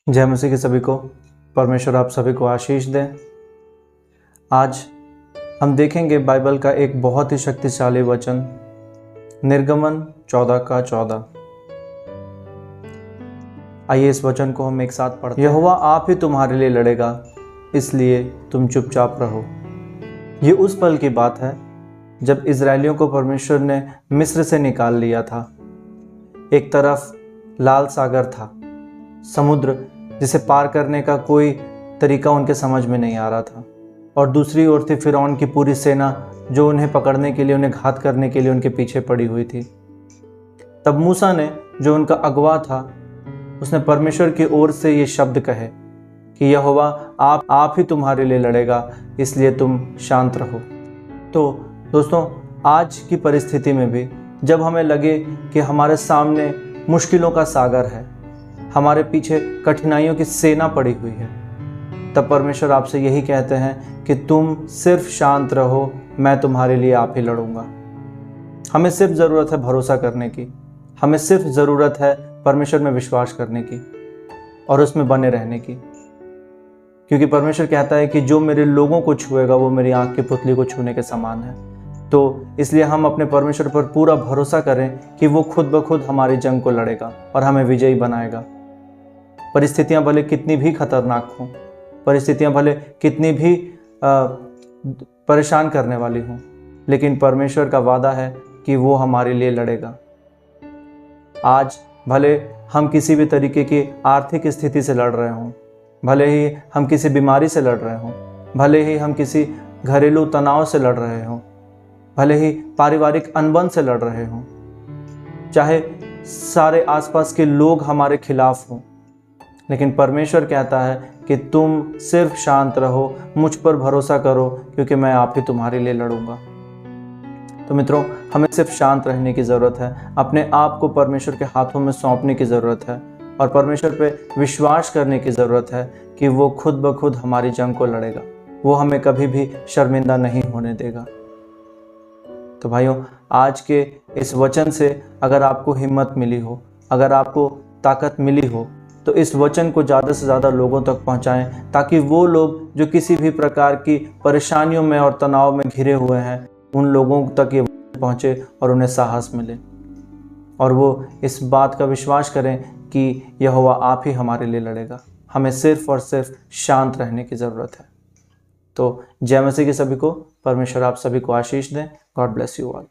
जय मसीह के सभी को। परमेश्वर आप सभी को आशीष दें। आज हम देखेंगे बाइबल का एक बहुत ही शक्तिशाली वचन, निर्गमन 14:14। आइए इस वचन को हम एक साथ पढ़ते हैं। यहोवा आप ही तुम्हारे लिए लड़ेगा, इसलिए तुम चुपचाप रहो। ये उस पल की बात है जब इजरायलियों को परमेश्वर ने मिस्र से निकाल लिया था। एक तरफ लाल सागर था, समुद्र जिसे पार करने का कोई तरीका उनके समझ में नहीं आ रहा था, और दूसरी ओर थी फिरौन की पूरी सेना जो उन्हें पकड़ने के लिए, उन्हें घात करने के लिए उनके पीछे पड़ी हुई थी। तब मूसा ने, जो उनका अगवा था, उसने परमेश्वर की ओर से ये शब्द कहे कि यहोवा आप ही तुम्हारे लिए लड़ेगा, इसलिए तुम शांत रहो। तो दोस्तों, आज की परिस्थिति में भी जब हमें लगे कि हमारे सामने मुश्किलों का सागर है, हमारे पीछे कठिनाइयों की सेना पड़ी हुई है, तब परमेश्वर आपसे यही कहते हैं कि तुम सिर्फ शांत रहो, मैं तुम्हारे लिए आप ही लड़ूंगा। हमें सिर्फ ज़रूरत है भरोसा करने की, हमें सिर्फ ज़रूरत है परमेश्वर में विश्वास करने की और उसमें बने रहने की, क्योंकि परमेश्वर कहता है कि जो मेरे लोगों को छुएगा वो मेरी आँख की पुतली को छूने के समान है। तो इसलिए हम अपने परमेश्वर पर पूरा भरोसा करें कि वो खुद ब खुद हमारी जंग को लड़ेगा और हमें विजयी बनाएगा। परिस्थितियां भले कितनी भी खतरनाक हों, परिस्थितियां भले कितनी भी परेशान करने वाली हों, लेकिन परमेश्वर का वादा है कि वो हमारे लिए लड़ेगा। आज भले हम किसी भी तरीके की आर्थिक स्थिति से लड़ रहे हों, भले ही हम किसी बीमारी से लड़ रहे हों, भले ही हम किसी घरेलू तनाव से लड़ रहे हों, भले ही पारिवारिक अनबन से लड़ रहे हों, चाहे सारे आसपास के लोग हमारे खिलाफ हों, लेकिन परमेश्वर कहता है कि तुम सिर्फ शांत रहो, मुझ पर भरोसा करो, क्योंकि मैं आप ही तुम्हारे लिए लड़ूंगा। तो मित्रों, हमें सिर्फ शांत रहने की ज़रूरत है, अपने आप को परमेश्वर के हाथों में सौंपने की ज़रूरत है और परमेश्वर पे विश्वास करने की ज़रूरत है कि वो खुद ब खुद हमारी जंग को लड़ेगा, वो हमें कभी भी शर्मिंदा नहीं होने देगा। तो भाइयों, आज के इस वचन से अगर आपको हिम्मत मिली हो, अगर आपको ताकत मिली हो, तो इस वचन को ज़्यादा से ज़्यादा लोगों तक पहुंचाएं, ताकि वो लोग जो किसी भी प्रकार की परेशानियों में और तनाव में घिरे हुए हैं, उन लोगों तक ये पहुंचे और उन्हें साहस मिले और वो इस बात का विश्वास करें कि यहोवा आप ही हमारे लिए लड़ेगा। हमें सिर्फ और सिर्फ शांत रहने की ज़रूरत है। तो जय मसीह के सभी को। परमेश्वर आप सभी को आशीष दें। God bless you all.